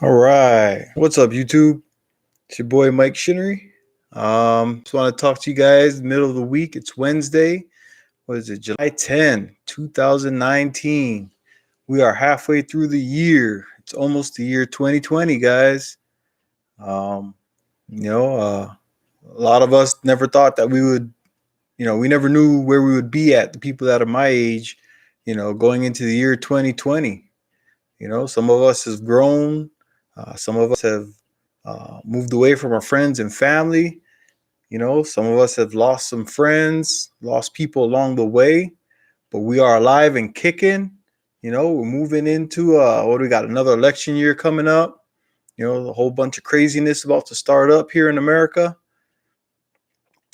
All right. What's up, YouTube? It's your boy Mike Shinnery. Just want to talk to you guys middle of the week. It's Wednesday. What is it? July 10, 2019. We are halfway through the year. It's almost the year 2020, guys. Um, a lot of us never thought that we would, we never knew where we would be at, the people that are my age, going into the year 2020. Some of us have grown. Some of us have moved away from our friends and family. Some of us have lost some friends, lost people along the way, but we are alive and kicking. We're moving into what do we got? Another election year coming up. A whole bunch of craziness about to start up here in America.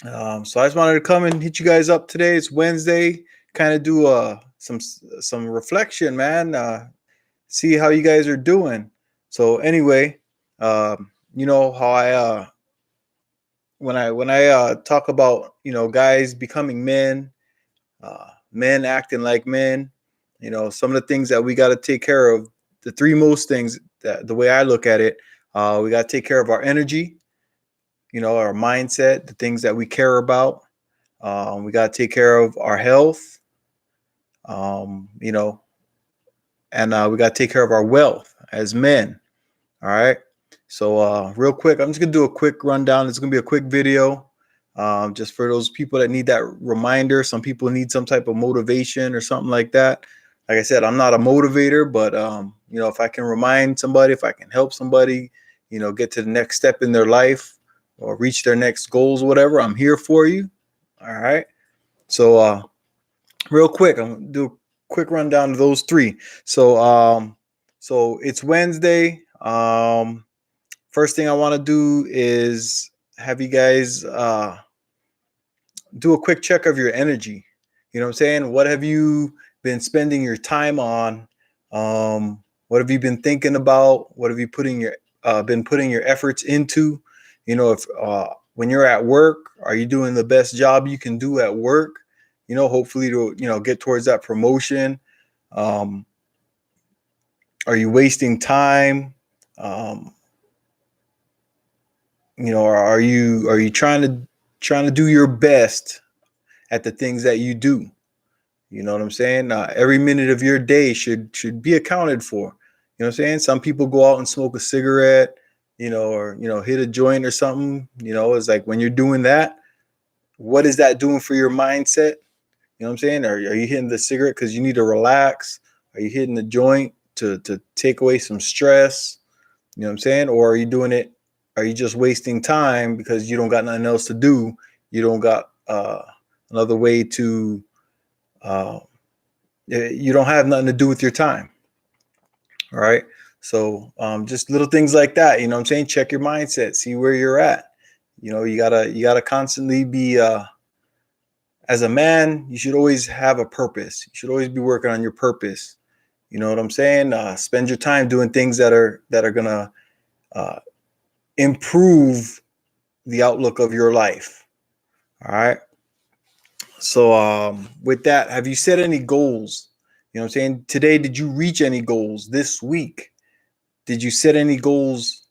So I just wanted to come and hit you guys up today. It's Wednesday. Kind of do some reflection, man. See how you guys are doing. So anyway, you know how I when I talk about guys becoming men, men acting like men, some of the things that we got to take care of. The three most things that the way I look at it, we got to take care of our energy, our mindset, the things that we care about. We got to take care of our health, and we got to take care of our wealth as men. All right. So real quick, I'm just going to do a quick rundown. It's going to be a quick video just for those people that need that reminder. Some people need some type of motivation or something like that. Like I said, I'm not a motivator, but, if I can remind somebody, if I can help somebody, get to the next step in their life or reach their next goals, whatever, I'm here for you. All right. So real quick, I'm going to do a quick rundown of those three. So it's Wednesday. First thing I want to do is have you guys do a quick check of your energy. You know what I'm saying? What have you been spending your time on? What have you been thinking about? What have you been putting your efforts into? If when you're at work, are you doing the best job you can do at work? Hopefully to get towards that promotion. Are you wasting time? Are you trying to do your best at the things that you do? You know what I'm saying? Every minute of your day should be accounted for. You know what I'm saying? Some people go out and smoke a cigarette, or hit a joint or something. It's like when you're doing that, what is that doing for your mindset? You know what I'm saying? Are you hitting the cigarette because you need to relax? Are you hitting the joint to take away some stress? You know what I'm saying? Or are you doing it? Are you just wasting time because you don't got nothing else to do? You don't got another way to, you don't have nothing to do with your time. All right. So just little things like that, you know what I'm saying? Check your mindset, see where you're at. You gotta constantly be, as a man, you should always have a purpose. You should always be working on your purpose. You know what I'm saying? Spend your time doing things that are gonna improve the outlook of your life. All right. So with that, have you set any goals? You know what I'm saying? Today, did you reach any goals this week? Did you set any goals?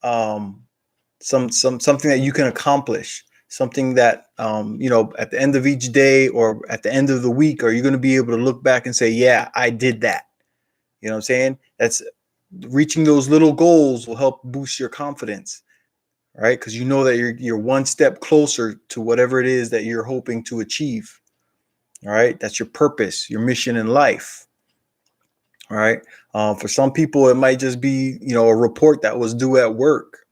Something that you can accomplish, something that at the end of each day or at the end of the week, are you going to be able to look back and say, yeah, I did that? You know what I'm saying? That's reaching those little goals will help boost your confidence, right? Because you know that you're one step closer to whatever it is that you're hoping to achieve. All right, that's your purpose, your mission in life. All right. For some people, it might just be a report that was due at work,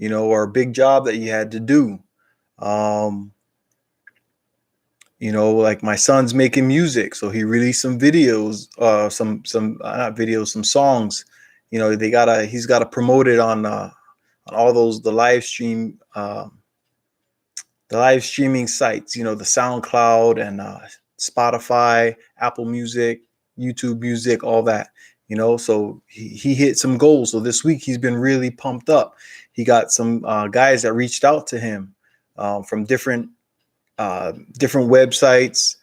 or a big job that you had to do. Like my son's making music, so he released some videos, some not videos, some songs. He's gotta promote it on all those the live streaming sites, the SoundCloud and Spotify, Apple Music, YouTube Music, all that. So he hit some goals. So this week he's been really pumped up. He got some guys that reached out to him from different websites,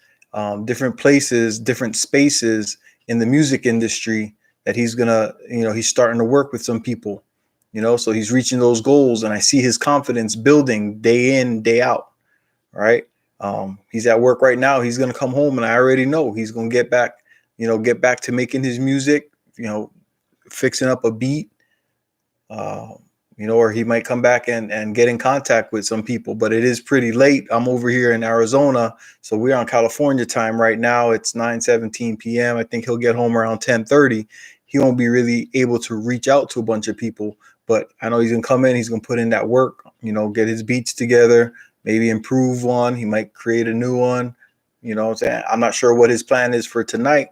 different places, different spaces in the music industry that he's gonna, he's starting to work with some people, so he's reaching those goals, and I see his confidence building day in, day out. Right. He's at work right now. He's gonna come home, and I already know he's gonna get back to making his music, fixing up a beat, uh, or he might come back and get in contact with some people. But it is pretty late. I'm over here in Arizona, so we're on California time right now. It's 9:17 p.m. I think he'll get home around 10:30. He won't be really able to reach out to a bunch of people, but I know he's gonna come in. He's gonna put in that work. Get his beats together, maybe improve one. He might create a new one. You know what I'm saying? I'm not sure what his plan is for tonight,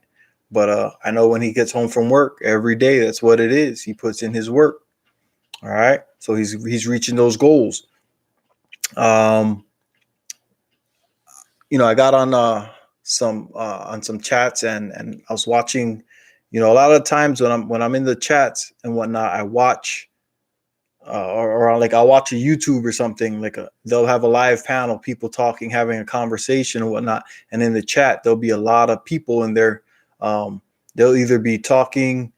but I know when he gets home from work every day, that's what it is. He puts in his work. All right. So he's reaching those goals. I got on some chats, and I was watching, a lot of times when I'm in the chats and whatnot, I watch or like I'll watch a YouTube or something, they'll have a live panel, people talking, having a conversation and whatnot. And in the chat, there'll be a lot of people in there. They'll either be talking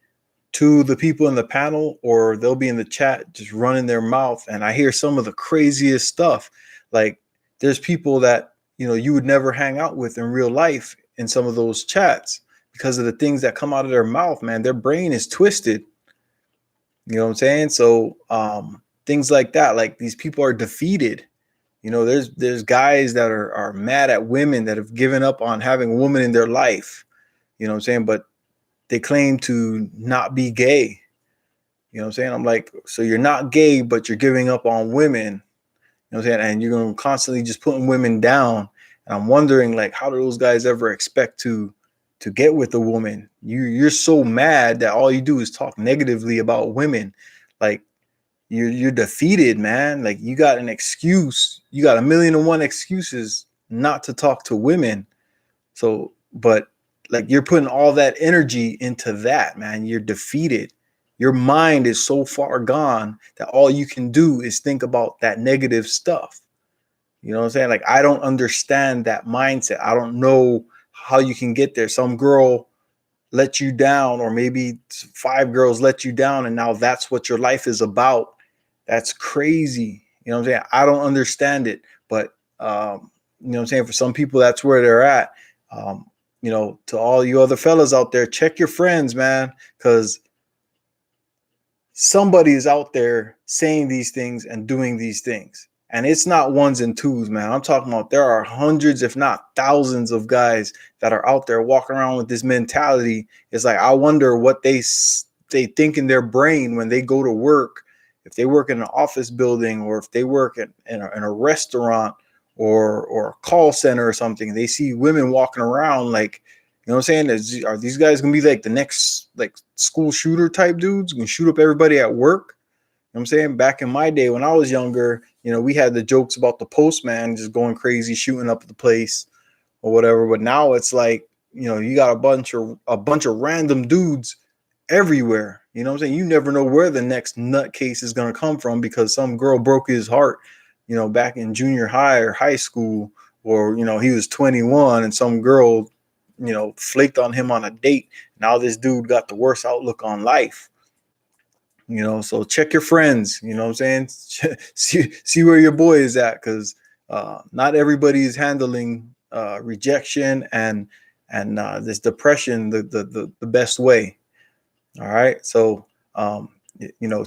to the people in the panel, or they'll be in the chat just running their mouth. And I hear some of the craziest stuff. Like, there's people that, you would never hang out with in real life in some of those chats because of the things that come out of their mouth, man. Their brain is twisted. You know what I'm saying? So things like that, like these people are defeated. There's guys that are mad at women that have given up on having a woman in their life. You know what I'm saying? But they claim to not be gay. You know what I'm saying? I'm like, so you're not gay, but you're giving up on women. You know what I'm saying? And you're going to constantly just putting women down. And I'm wondering, like, how do those guys ever expect to get with a woman? You're so mad that all you do is talk negatively about women. Like, you're defeated, man. Like, you got an excuse. You got 1,000,001 excuses not to talk to women. So, but like, you're putting all that energy into that, man. You're defeated. Your mind is so far gone that all you can do is think about that negative stuff. You know what I'm saying? Like, I don't understand that mindset. I don't know how you can get there. Some girl let you down, or maybe 5 girls let you down, and now that's what your life is about. That's crazy. You know what I'm saying? I don't understand it, but you know what I'm saying? For some people, that's where they're at. To all you other fellas out there, check your friends, man, because somebody is out there saying these things and doing these things. And it's not ones and twos, man. I'm talking about there are hundreds, if not thousands, of guys that are out there walking around with this mentality. It's like, I wonder what they think in their brain when they go to work. If they work in an office building, or if they work in a restaurant or a call center or something, they see women walking around, like, you know what I'm saying? Are these guys gonna be like the next, like, school shooter type dudes, gonna shoot up everybody at work? You know what I'm saying? Back in my day when I was younger, we had the jokes about the postman just going crazy, shooting up the place or whatever. But now it's like, you got a bunch of random dudes everywhere. You know what I'm saying? You never know where the next nutcase is gonna come from because some girl broke his heart, back in junior high or high school, or he was 21 and some girl, flaked on him on a date. Now this dude got the worst outlook on life. So check your friends. You know what I'm saying? see where your boy is at, because not everybody is handling rejection and this depression the best way. All right. So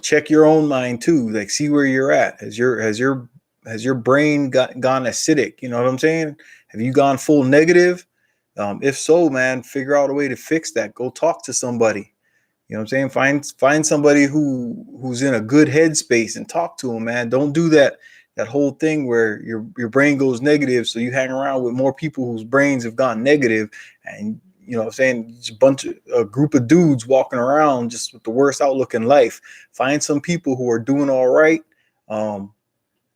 check your own mind too. Like, see where you're at. Has your brain gone acidic? You know what I'm saying? Have you gone full negative? If so, man, figure out a way to fix that. Go talk to somebody. You know what I'm saying? Find somebody who's in a good headspace and talk to them, man. Don't do that whole thing where your brain goes negative, so you hang around with more people whose brains have gone negative, and you know what I'm saying, just a group of dudes walking around just with the worst outlook in life. Find some people who are doing all right,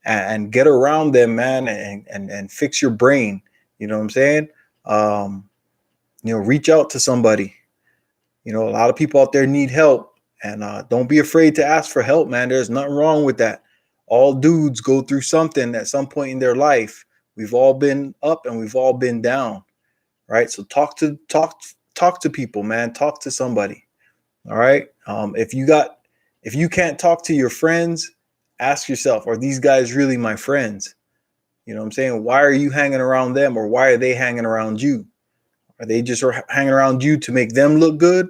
and get around them, man, and fix your brain. You know what I'm saying? Reach out to somebody. A lot of people out there need help, and don't be afraid to ask for help, man. There's nothing wrong with that. All dudes go through something at some point in their life. We've all been up and we've all been down, right? So talk to people, man. Talk to somebody. All right. If you can't talk to your friends, ask yourself, are these guys really my friends? You know what I'm saying? Why are you hanging around them, or why are they hanging around you? Are they just hanging around you to make them look good?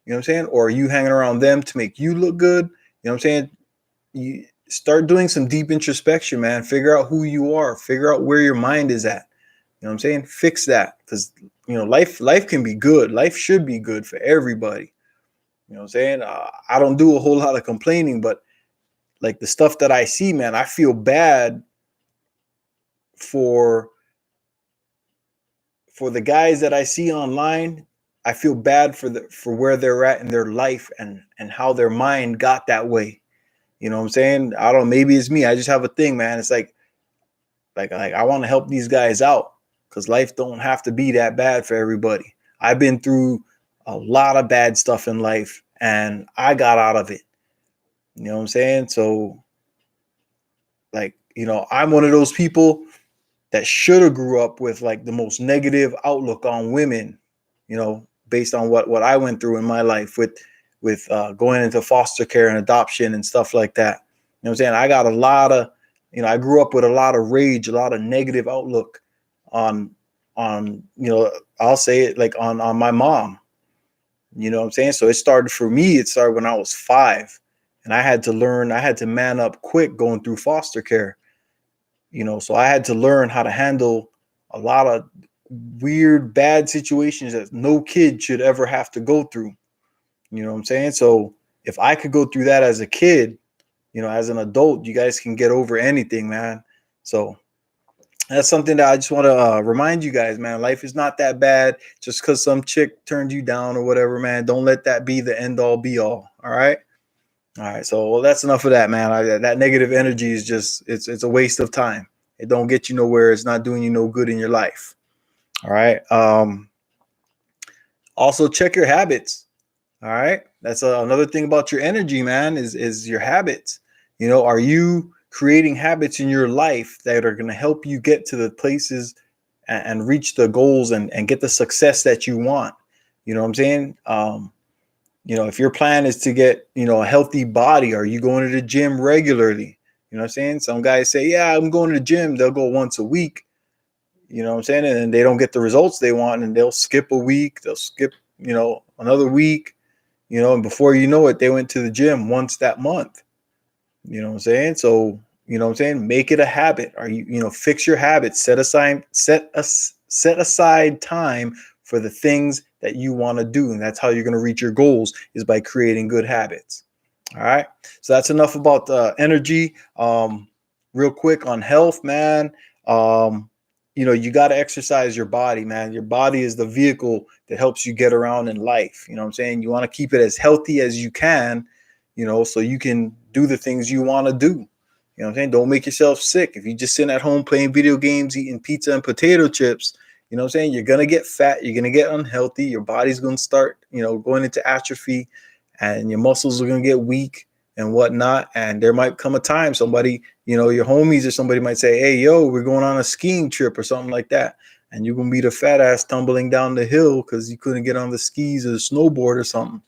You know what I'm saying? Or are you hanging around them to make you look good? You know what I'm saying? You start doing some deep introspection, man. Figure out who you are. Figure out where your mind is at. You know what I'm saying? Fix that, because life can be good. Life should be good for everybody. You know what I'm saying? I don't do a whole lot of complaining, but like the stuff that I see, man, I feel bad for the guys that I see online. I feel bad for where they're at in their life, and how their mind got that way. You know what I'm saying? I don't know, maybe it's me. I just have a thing, man. It's like I want to help these guys out, because life don't have to be that bad for everybody. I've been through a lot of bad stuff in life, and I got out of it. You know what I'm saying? So, like, I'm one of those people that should have grew up with like the most negative outlook on women, based on what I went through in my life with going into foster care and adoption and stuff like that. You know what I'm saying? I got a lot of, I grew up with a lot of rage, a lot of negative outlook on I'll say it, like on my mom. You know what I'm saying? So it started for me. It started when I was 5, and I had to man up quick going through foster care. So I had to learn how to handle a lot of weird, bad situations that no kid should ever have to go through. You know what I'm saying? So if I could go through that as a kid, as an adult, you guys can get over anything, man. So that's something that I just want to remind you guys, man. Life is not that bad just because some chick turned you down or whatever, man. Don't let that be the end all be all. All right. All right. So, well, that's enough of that, man. That negative energy is just, it's a waste of time. It don't get you nowhere. It's not doing you no good in your life. All right. Also check your habits. All right. That's another thing about your energy, man, is your habits. Are you creating habits in your life that are going to help you get to the places and reach the goals and get the success that you want? You know what I'm saying? If your plan is to get, a healthy body, are you going to the gym regularly? You know what I'm saying? Some guys say, yeah, I'm going to the gym. They'll go once a week. You know what I'm saying? And they don't get the results they want, and they'll skip a week. They'll skip, another week, and before you know it, they went to the gym once that month. You know what I'm saying? So, make it a habit. Are fix your habits, set aside time for the things that you want to do. And that's how you're going to reach your goals, is by creating good habits. All right. So that's enough about energy. Real quick on health, man. You got to exercise your body, man. Your body is the vehicle that helps you get around in life. You know what I'm saying? You want to keep it as healthy as you can, so you can do the things you want to do. You know what I'm saying? Don't make yourself sick. If you just sit at home playing video games, eating pizza and potato chips, you know what I'm saying? You're going to get fat. You're going to get unhealthy. Your body's going to start, going into atrophy, and your muscles are going to get weak and whatnot. And there might come a time somebody, your homies or somebody might say, hey, yo, we're going on a skiing trip or something like that. And you're going to be the fat ass tumbling down the hill because you couldn't get on the skis or the snowboard or something.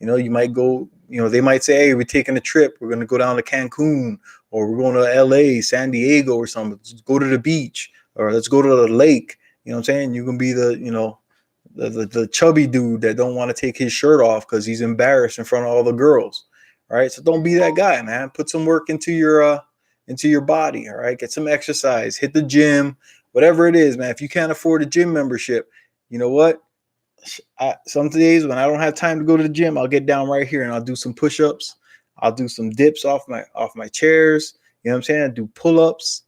You might go, they might say, hey, we're taking a trip. We're going to go down to Cancun, or we're going to LA, San Diego or something. Let's go to the beach, or let's go to the lake. You know what I'm saying? You can be the chubby dude that don't want to take his shirt off because he's embarrassed in front of all the girls. All right. So don't be that guy, man. Put some work into your body. All right. Get some exercise, hit the gym, whatever it is, man. If you can't afford a gym membership, you know what? Some days when I don't have time to go to the gym, I'll get down right here and I'll do some push-ups. I'll do some dips off my chairs. You know what I'm saying? I do pull-ups.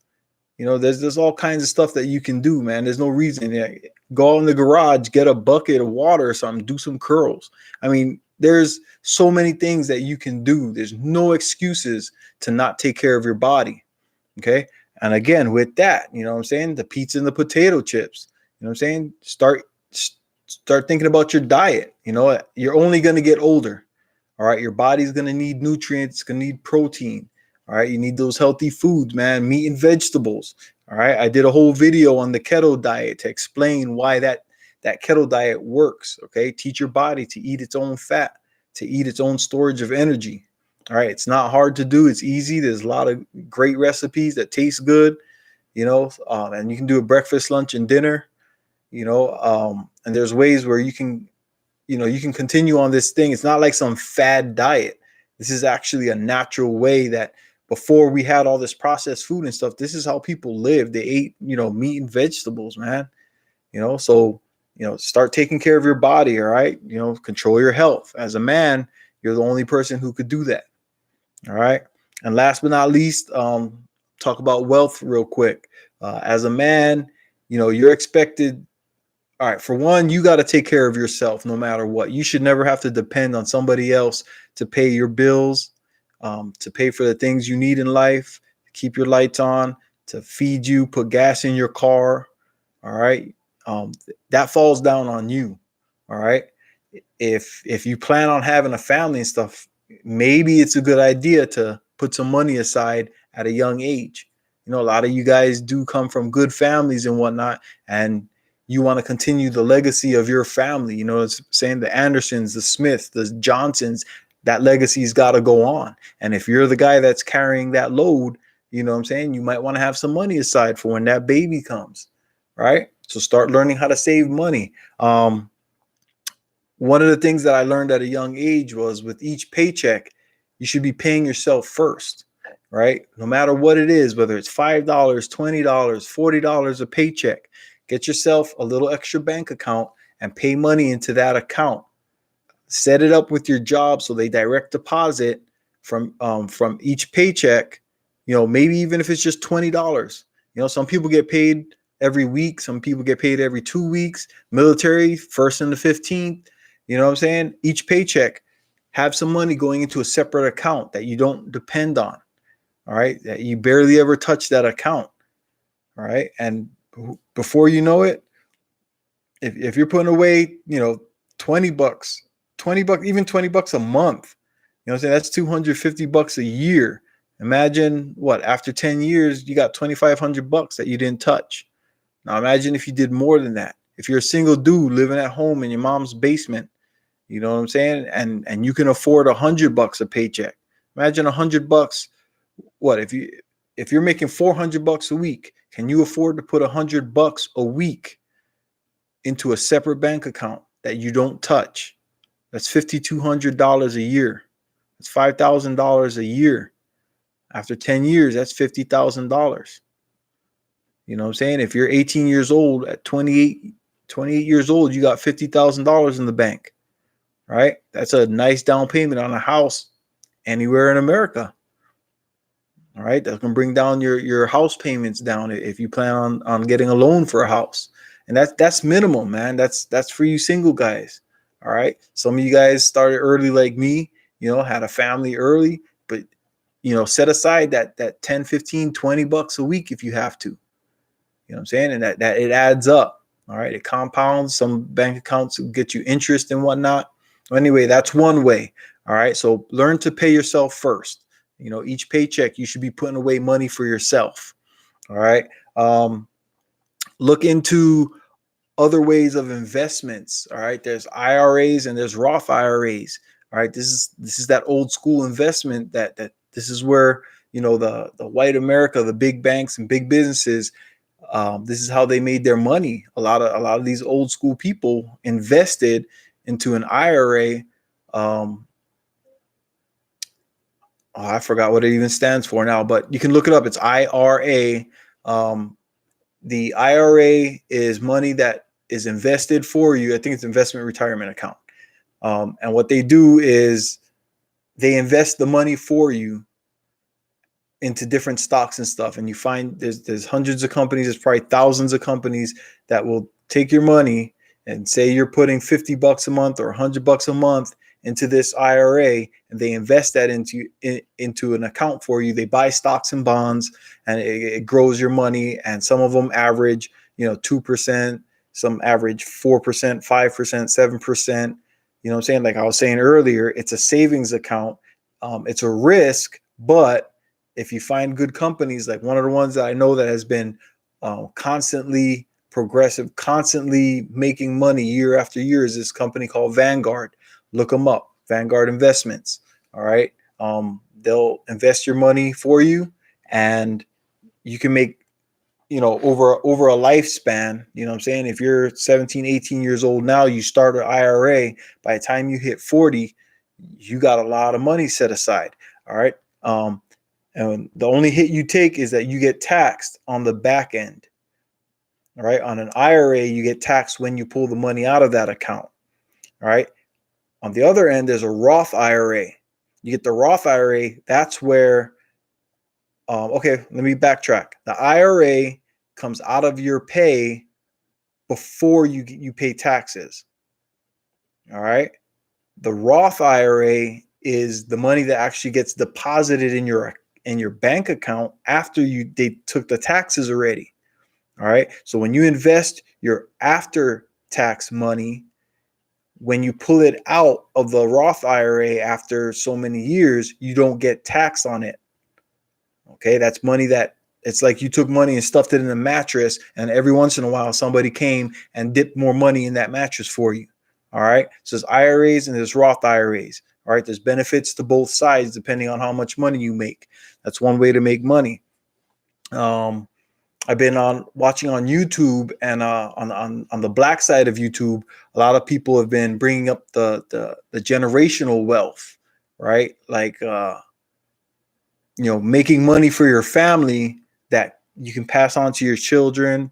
There's all kinds of stuff that you can do, man. There's no reason. Go in the garage, get a bucket of water or something, do some curls. I mean, there's so many things that you can do. There's no excuses to not take care of your body. Okay. And again, with that, you know what I'm saying? The pizza and the potato chips, you know what I'm saying? Start thinking about your diet. You're only going to get older. All right. Your body's going to need nutrients. It's going to need protein. All right. You need those healthy foods, man. Meat and vegetables. All right. I did a whole video on the keto diet to explain why that keto diet works. Okay. Teach your body to eat its own fat. to eat its own storage of energy. All right, it's not hard to do. It's easy. There's a lot of great recipes that taste good, and you can do a breakfast, lunch, and dinner, and there's ways where you can continue on this thing. It's not like some fad diet. This is actually a natural way that before we had all this processed food and stuff, this is how people lived. They ate, meat and vegetables, man. So, start taking care of your body. All right. Control your health. As a man, you're the only person who could do that. All right. And last but not least, talk about wealth real quick. As a man, you're expected. All right. For one, you got to take care of yourself no matter what. You should never have to depend on somebody else to pay your bills, to pay for the things you need in life, to keep your lights on, to feed you, put gas in your car. All right. That falls down on you. All right. If you plan on having a family and stuff, maybe it's a good idea to put some money aside at a young age. A lot of you guys do come from good families and whatnot, and you want to continue the legacy of your family. It's saying the Andersons, the Smiths, the Johnsons, that legacy's got to go on. And if you're the guy that's carrying that load, you might want to have some money aside for when that baby comes, right? So start learning how to save money. One of the things that I learned at a young age was with each paycheck, you should be paying yourself first, right? No matter what it is, whether it's $5, $20, $40 a paycheck, get yourself a little extra bank account and pay money into that account. Set it up with your job so they direct deposit from each paycheck, maybe even if it's just $20. Some people get paid every week. Some people get paid every 2 weeks. Military, 1st and the 15th. Each paycheck, have some money going into a separate account that you don't depend on. All right. That you barely ever touch that account. All right. And before you know it, if you're putting away, $20, even $20 a month, that's $250 a year. Imagine after 10 years, you got $2,500 that you didn't touch. Now imagine if you did more than that. If you're a single dude living at home in your mom's basement, and you can afford $100 a paycheck. Imagine $100. If you're making $400 a week, can you afford to put $100 a week into a separate bank account that you don't touch? That's $5,200 a year. That's $5,000 a year. After 10 years, that's $50,000. If you're 18 years old, at 28 years old, you got $50,000 in the bank. Right? That's a nice down payment on a house anywhere in America. All right. That can bring down your house payments down if you plan on getting a loan for a house. And that's minimum, man. That's for you single guys. All right. Some of you guys started early like me, had a family early, but set aside that 10, 15, $20 a week if you have to. And that it adds up. All right. It compounds. Some bank accounts will get you interest and whatnot. Anyway, that's one way. All right. So learn to pay yourself first. Each paycheck, you should be putting away money for yourself. All right. Look into other ways of investments. All right. There's IRAs and there's Roth IRAs. All right. This is that old school investment that this is where, the white America, the big banks and big businesses, this is how they made their money. A lot of these old school people invested into an IRA. I forgot what it even stands for now, but you can look it up. It's IRA. The IRA is money that is invested for you. I think it's investment retirement account. And what they do is they invest the money for you into different stocks and stuff. And you find there's hundreds of companies, there's probably thousands of companies that will take your money and say you're putting $50 a month or $100 a month into this IRA, and they invest that into an account for you. They buy stocks and bonds, and it grows your money. And some of them average, 2%, some average 4%, 5%, 7%. Like I was saying earlier, it's a savings account. It's a risk, but if you find good companies, like one of the ones that I know that has been constantly progressive, constantly making money year after year, is this company called Vanguard. Look them up. Vanguard Investments. All right. They'll invest your money for you, and you can make, over a lifespan, what I'm saying? If you're 17, 18 years old now, you start an IRA, by the time you hit 40, you got a lot of money set aside. All right. And the only hit you take is that you get taxed on the back end. All right. On an IRA, you get taxed when you pull the money out of that account. All right. On the other end, there's a Roth IRA. You get the Roth IRA. That's where, okay, let me backtrack. The IRA comes out of your pay before you pay taxes. All right. The Roth IRA is the money that actually gets deposited in your bank account after they took the taxes already. All right. So when you invest your after tax money, when you pull it out of the Roth IRA after so many years, you don't get taxed on it. Okay. That's money that, it's like you took money and stuffed it in a mattress, and every once in a while somebody came and dipped more money in that mattress for you. All right. So there's IRAs and there's Roth IRAs. All right. There's benefits to both sides depending on how much money you make. That's one way to make money. I've been watching on YouTube, and on the black side of YouTube, a lot of people have been bringing up the generational wealth, right? Like, making money for your family that you can pass on to your children,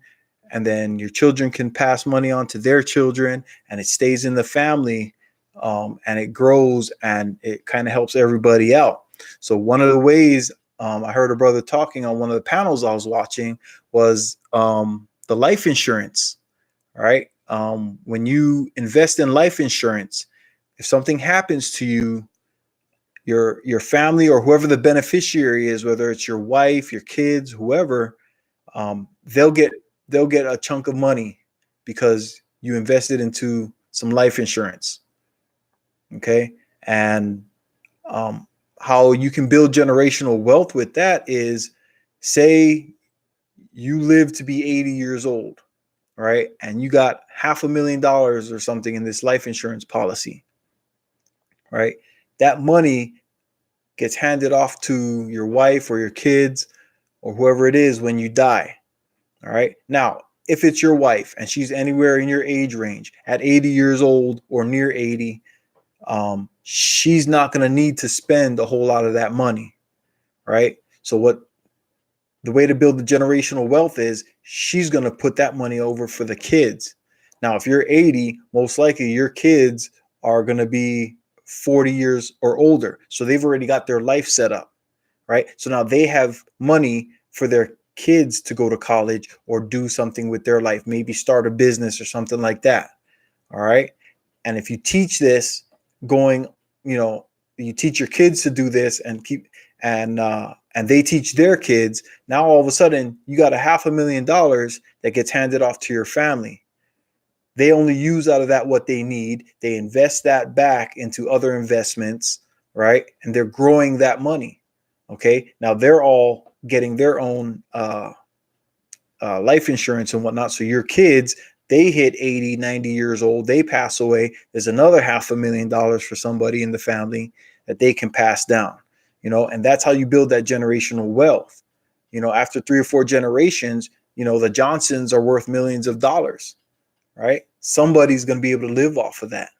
and then your children can pass money on to their children, and it stays in the family, and it grows, and it kind of helps everybody out. So one of the ways, I heard a brother talking on one of the panels I was watching, was the life insurance. All right. When you invest in life insurance, if something happens to you, your family or whoever the beneficiary is, whether it's your wife, your kids, whoever, they'll get a chunk of money because you invested into some life insurance. Okay. And how you can build generational wealth with that is, say you live to be 80 years old, right? And you got $500,000 or something in this life insurance policy, right? That money gets handed off to your wife or your kids or whoever it is when you die. All right. Now, if it's your wife and she's anywhere in your age range at 80 years old or near 80, she's not going to need to spend a whole lot of that money. Right. So the way to build the generational wealth is, she's going to put that money over for the kids. Now, if you're 80, most likely your kids are going to be 40 years or older. So they've already got their life set up, right? So now they have money for their kids to go to college or do something with their life, maybe start a business or something like that. All right. And if you teach this you teach your kids to do this and they teach their kids, now all of a sudden you got $500,000 that gets handed off to your family. They only use out of that what they need. They invest that back into other investments, right? And they're growing that money. Okay. Now they're all getting their own life insurance and whatnot. So your kids, they hit 80, 90 years old, they pass away. There's another $500,000 for somebody in the family that they can pass down, and that's how you build that generational wealth. After 3 or 4 generations, the Johnsons are worth millions of dollars, right? Somebody's going to be able to live off of that.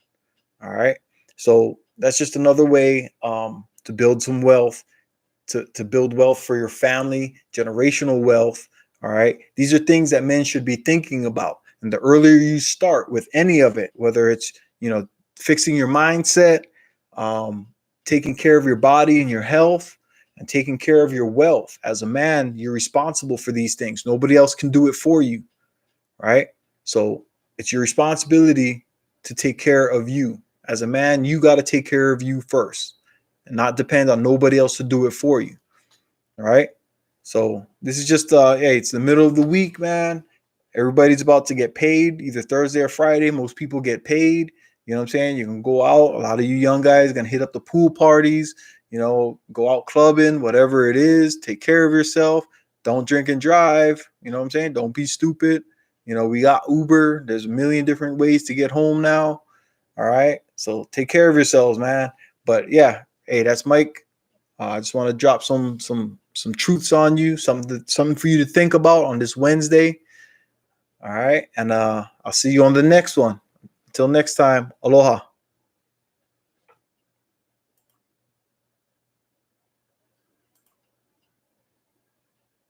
All right. So that's just another way to build some wealth, to build wealth for your family, generational wealth. All right. These are things that men should be thinking about. And the earlier you start with any of it, whether it's, fixing your mindset, taking care of your body and your health, and taking care of your wealth. As a man, you're responsible for these things. Nobody else can do it for you. Right. So it's your responsibility to take care of you. As a man, you got to take care of you first and not depend on nobody else to do it for you. All right. So this is just, hey, it's the middle of the week, man. Everybody's about to get paid either Thursday or Friday. Most people get paid. You know what I'm saying? You can go out. A lot of you young guys are going to hit up the pool parties, go out clubbing, whatever it is. Take care of yourself. Don't drink and drive. You know what I'm saying? Don't be stupid. We got Uber. There's a million different ways to get home now. All right. So take care of yourselves, man. But yeah, hey, that's Mike. I just want to drop some truths on you, something for you to think about on this Wednesday. All right, and I'll see you on the next one. Until next time, aloha.